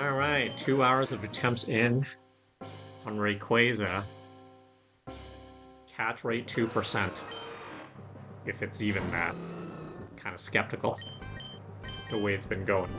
All right, 2 hours of attempts in on Rayquaza. Catch rate 2%. If it's even that. Kind of skeptical the way it's been going.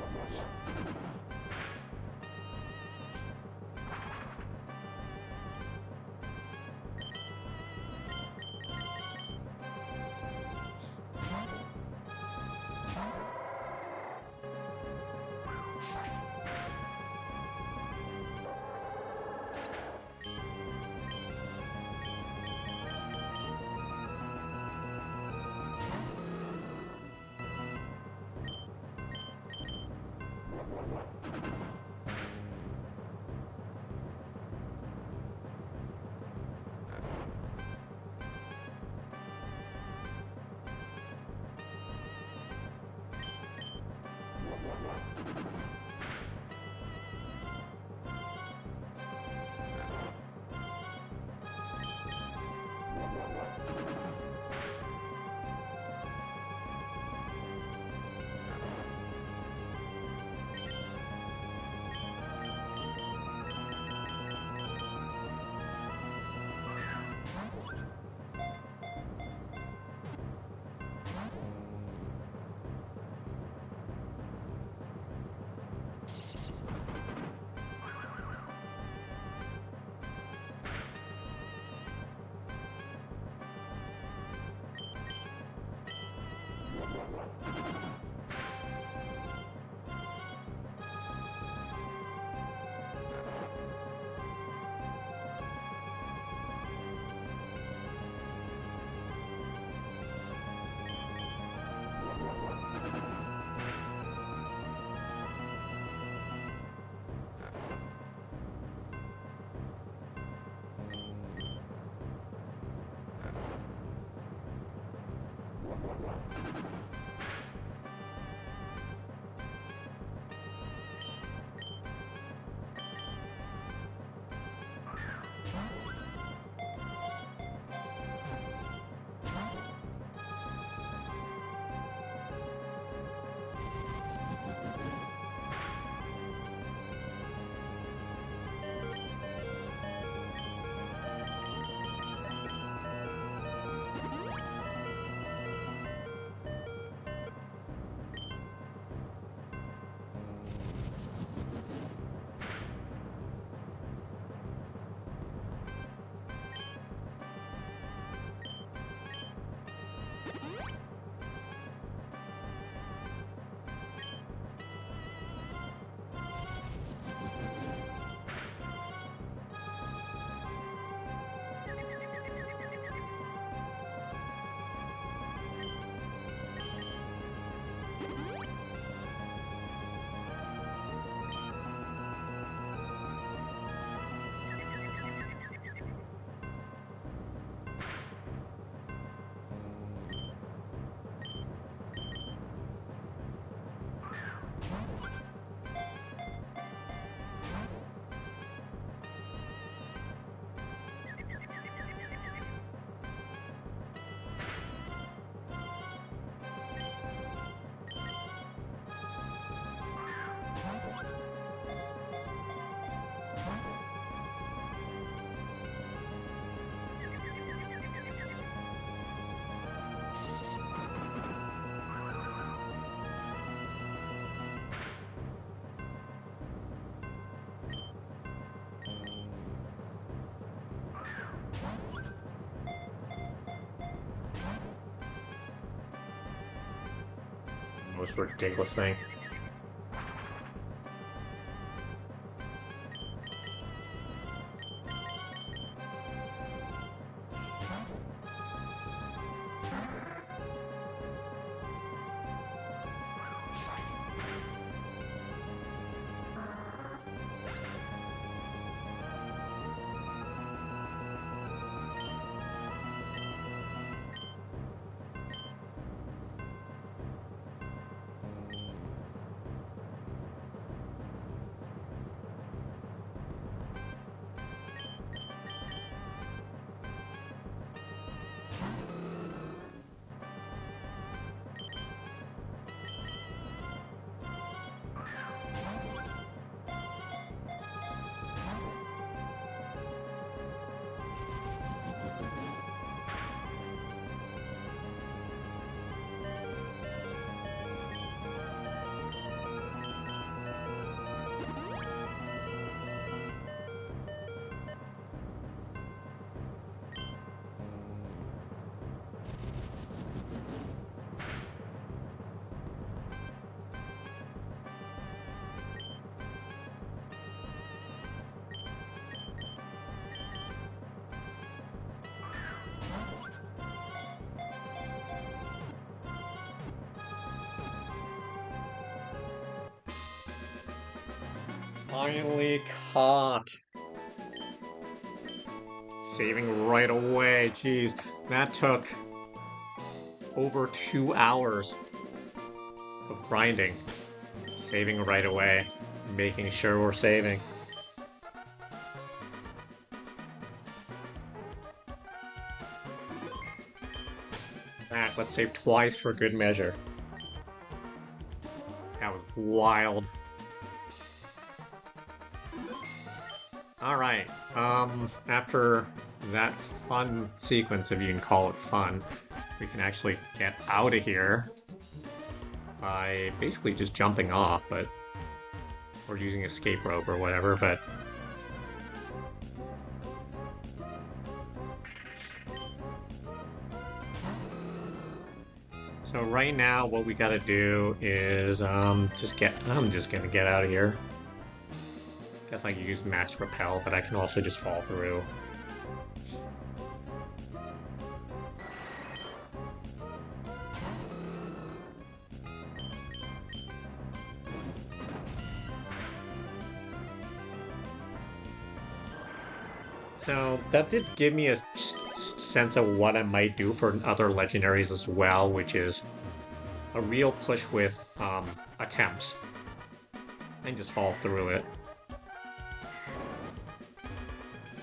Most ridiculous thing. Finally caught. Saving right away. Jeez, that took over 2 hours of grinding. Saving right away. Making sure we're saving. Back, let's save twice for good measure. That was wild. Alright, after that fun sequence, if you can call it fun, we can actually get out of here by basically just jumping off, but or using escape rope or whatever, but so right now what we gotta do is I'm just gonna get out of here. Guess I can use Max Repel, but I can also just fall through. So that did give me a sense of what I might do for other legendaries as well, which is a real push with attempts. And just fall through it.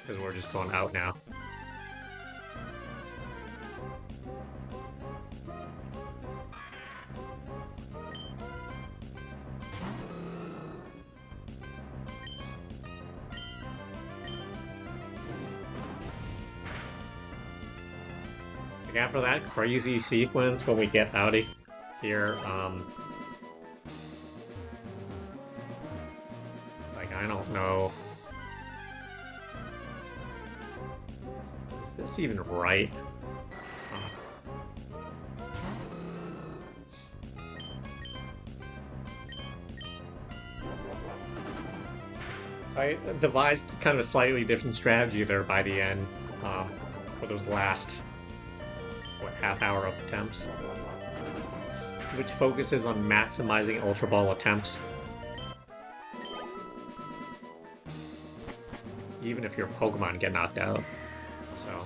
Because we're just going out now. Like after that crazy sequence when we get out of here, it's like I don't know. Is this even right? So I devised kind of a slightly different strategy there by the end for those last, what, half hour of attempts, which focuses on maximizing Ultra Ball attempts. Even if your Pokemon get knocked out. So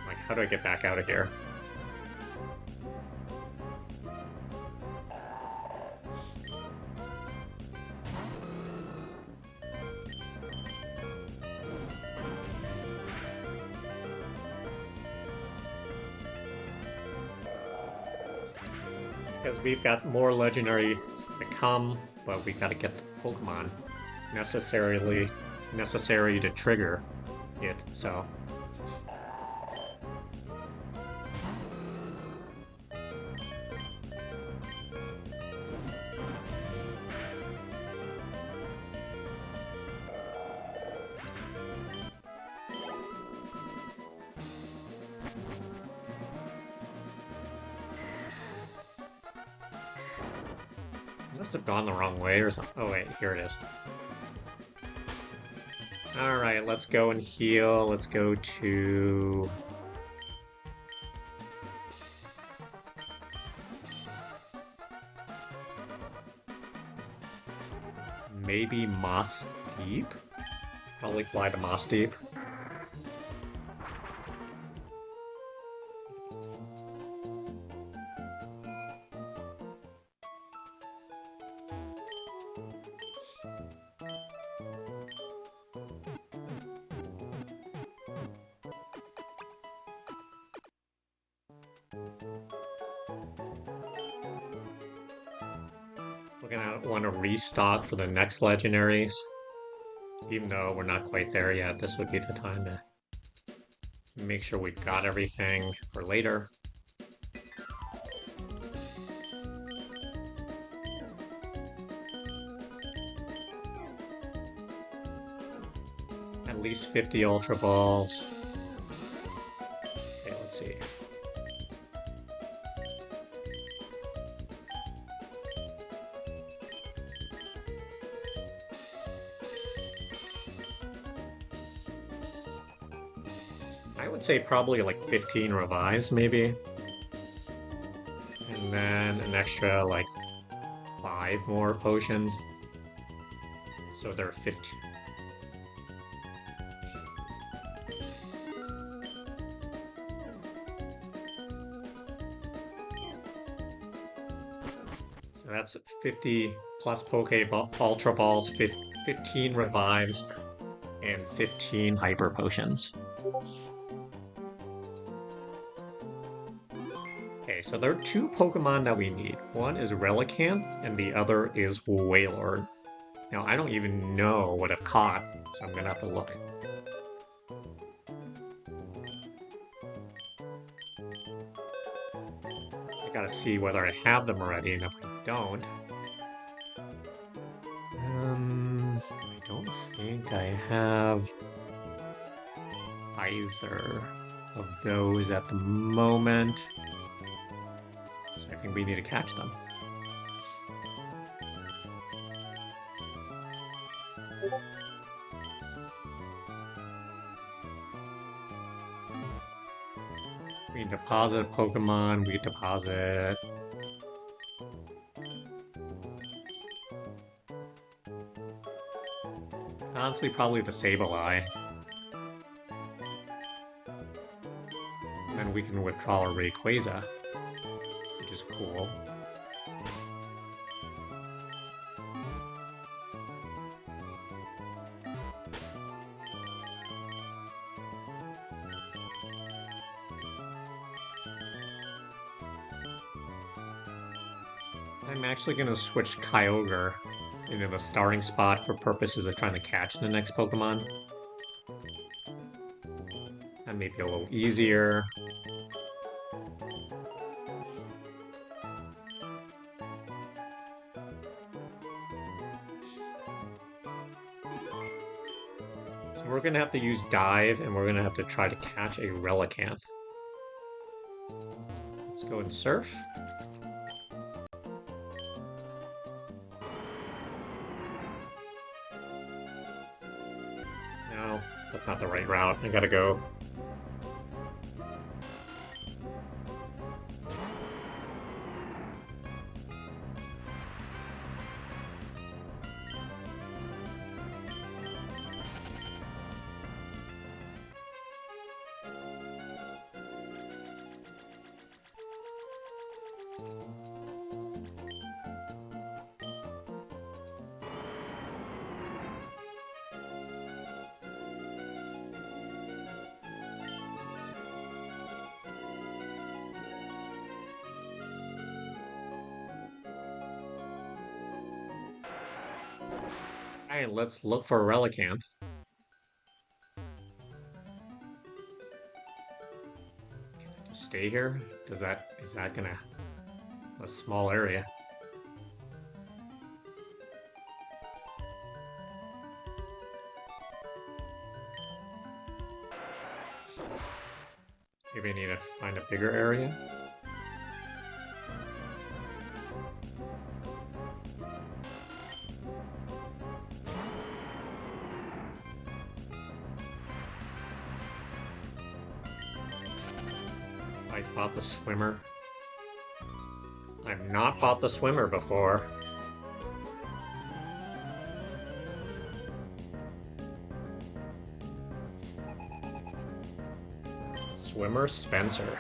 like, how do I get back out of here? Because we've got more legendaries to come, but we've got to get the Pokemon necessary to trigger it, so. Must have gone the wrong way or something. Oh wait, here it is. Alright, let's go and heal. Let's go to... maybe Moss Deep? Probably fly to Moss Deep. We're gonna want to restock for the next legendaries. Even though we're not quite there yet, this would be the time to make sure we've got everything for later. At least 50 Ultra Balls. Okay, let's see. I I would say probably like 15 revives, maybe. And then an extra like 5 more potions. So there are 15. So that's 50 plus Ultra Balls, 15 revives, and 15 Hyper Potions. Okay, so there are 2 Pokemon that we need. One is Relicanth, and the other is Wailord. Now, I don't even know what I've caught, so I'm gonna have to look. I gotta see whether I have them already, and if I don't... I don't think I have either of those at the moment. So I think we need to catch them. We deposit a Pokemon, we deposit... Honestly, probably the Sableye. And then we can withdraw a Rayquaza, which is cool. I'm actually going to switch Kyogre into the starting spot for purposes of trying to catch the next Pokemon. That may be a little easier. So we're going to have to use Dive, and we're going to have to try to catch a Relicanth. Let's go and Surf. No, that's not the right route. I gotta go. Alright, let's look for a Relicanth. Can I just stay here? Is that gonna... a small area? Maybe I need to find a bigger area? I fought the swimmer. I've not fought the swimmer before. Swimmer Spencer.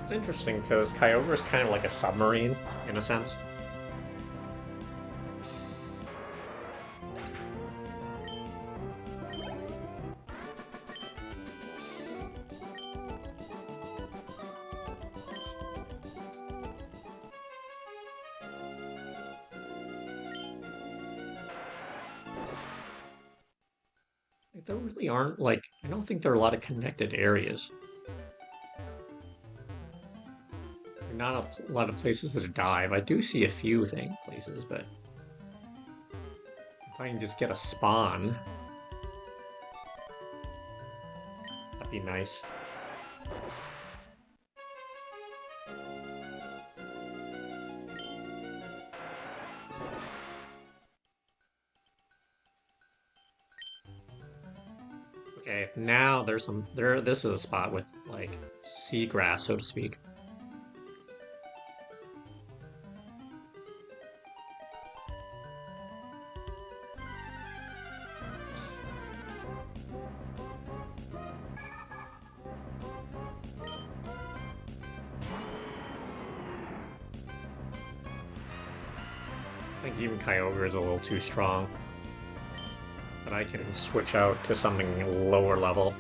It's interesting because Kyogre is kind of like a submarine in a sense. Like, there really aren't, like, I don't think there are a lot of connected areas. Not a lot of places to dive. I do see a few places, but if I can just get a spawn, that'd be nice. Okay, now there's some there. This is a spot with like seagrass, so to speak. I think even Kyogre is a little too strong, but I can switch out to something lower level.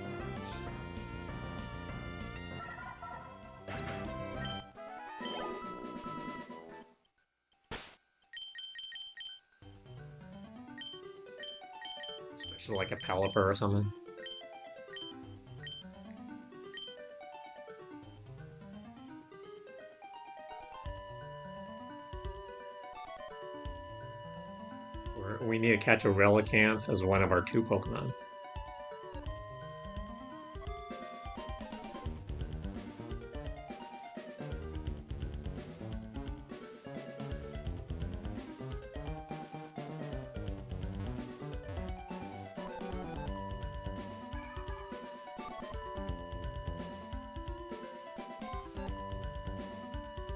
Switch to like a Pelipper or something. We need to catch a Relicanth as one of our 2 Pokemon.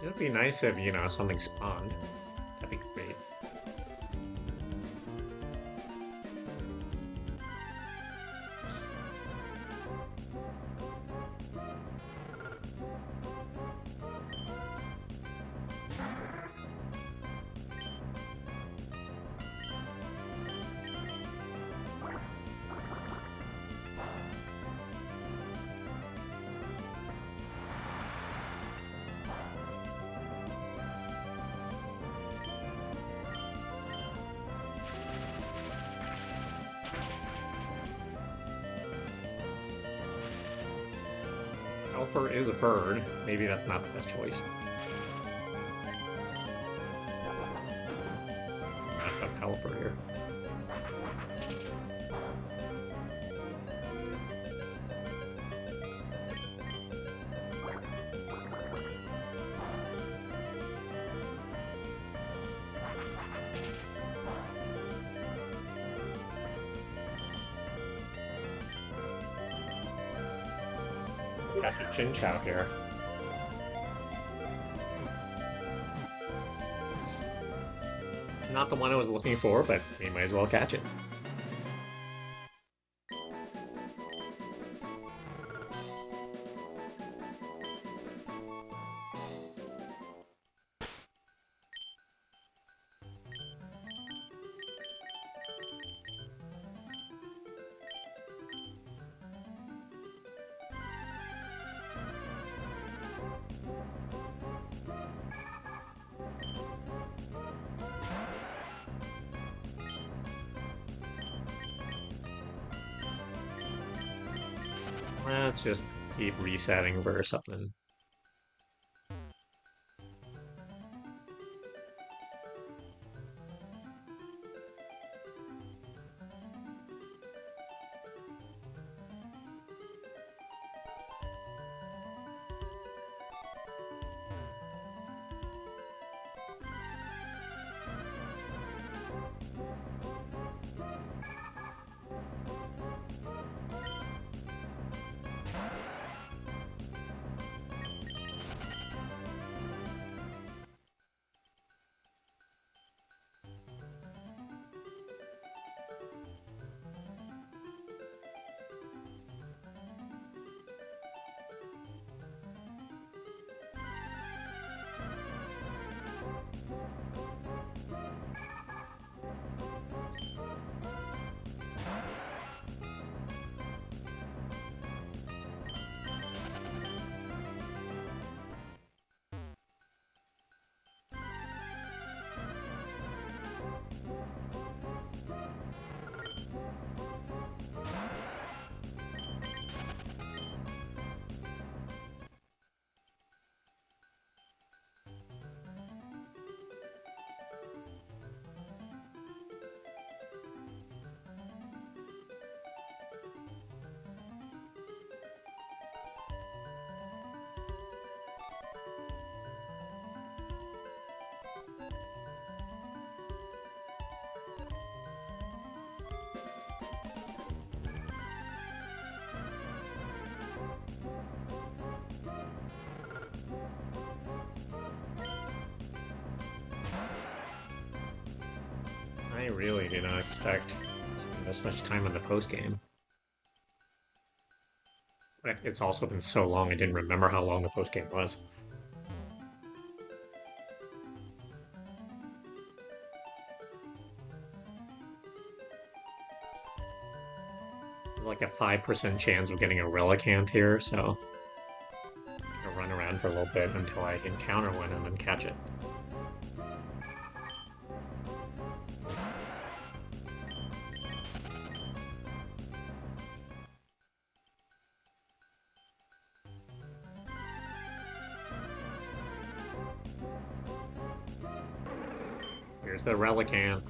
It would be nice if, you know, something spawned. That'd be great. Pelipper is a bird. Maybe that's not the best choice. Not a Pelipper here. Catch a Chinchou here. Not the one I was looking for, but we might as well catch it. Let's just keep resetting for something. really did not expect to spend this much time on the postgame. But it's also been so long I didn't remember how long the postgame was. There's like a 5% chance of getting a Relicanth here, so I'll run around for a little bit until I encounter one and then catch it. Here's the Relicanth.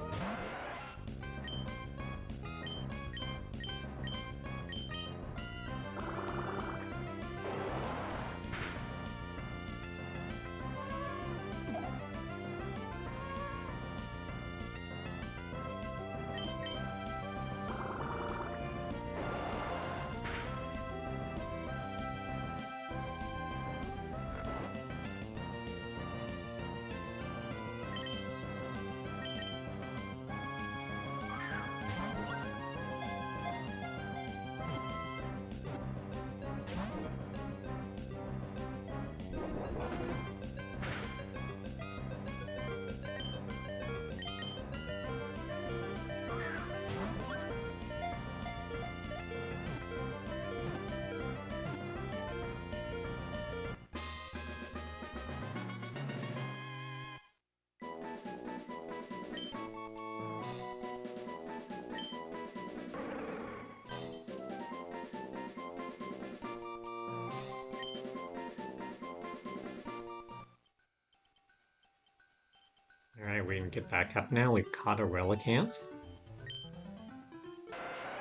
Alright, we can get back up now. We've caught a Relicanth.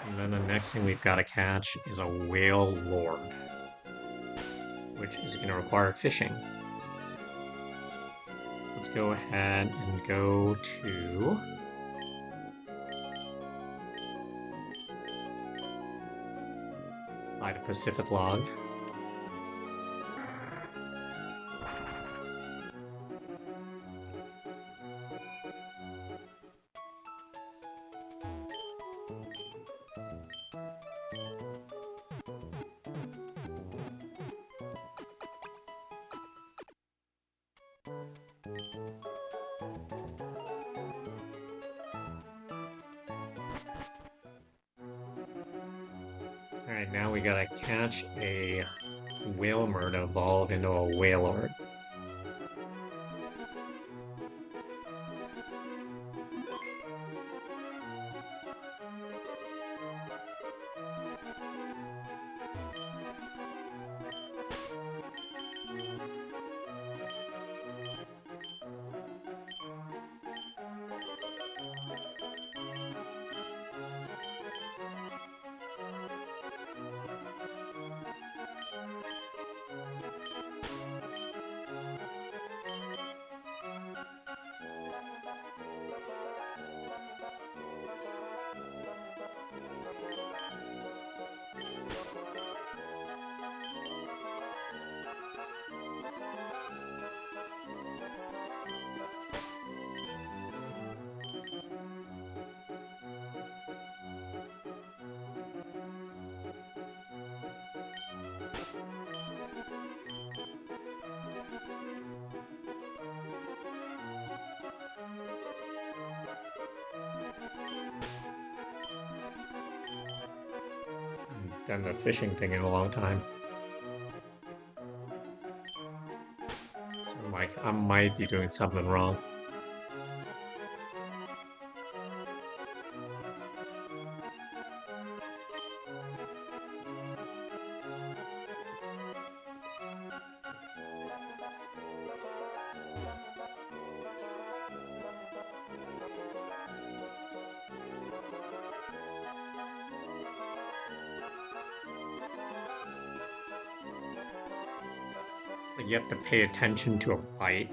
And then the next thing we've got to catch is a Wailord, which is going to require fishing. Let's go ahead and go to... fly to Pacifidlog. Alright, now we gotta catch a Wailord to evolve into a Wailord. Done the fishing thing in a long time. So I might be doing something wrong. You have to pay attention to a bite.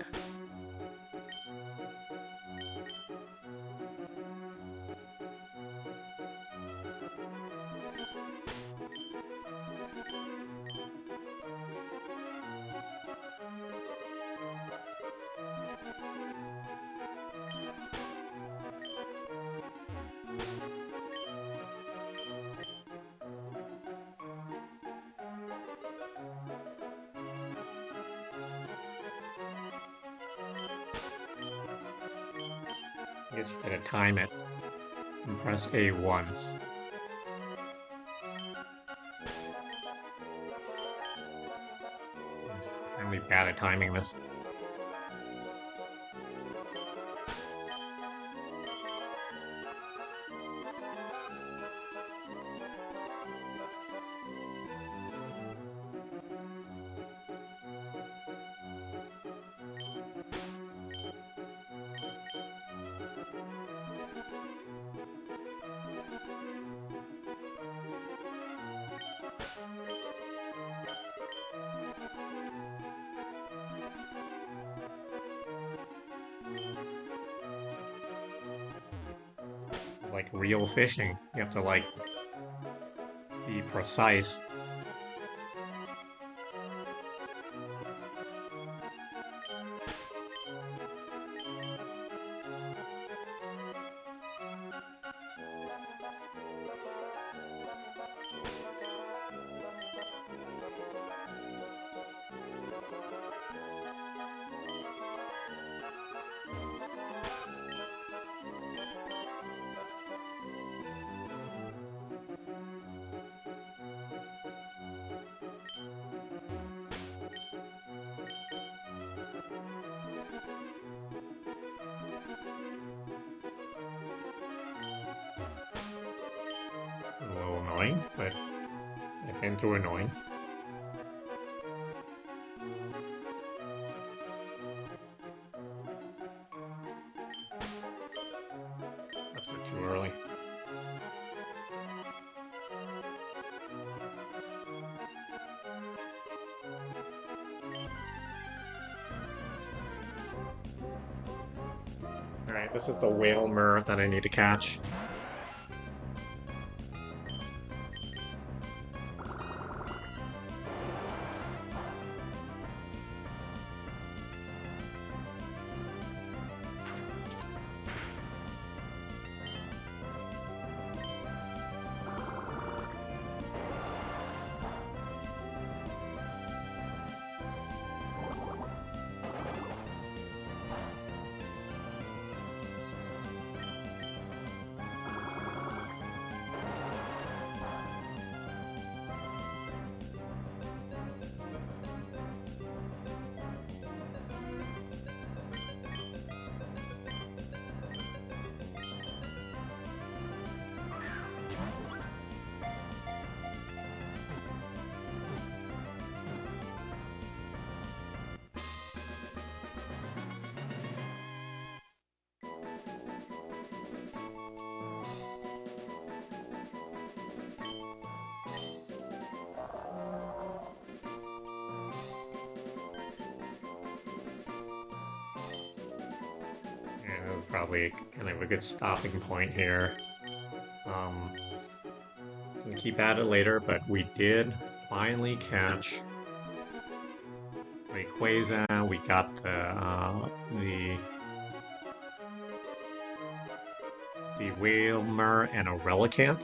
I guess you gotta time it and press A once. I'm really bad at timing this. Like real fishing, you have to like be precise. A little annoying, but I've been through annoying. That's too early. Alright, this is the Wailord that I need to catch. Probably kind of a good stopping point here. Gonna keep at it later, but we did finally catch Rayquaza. We got the Wailord and a Relicanth.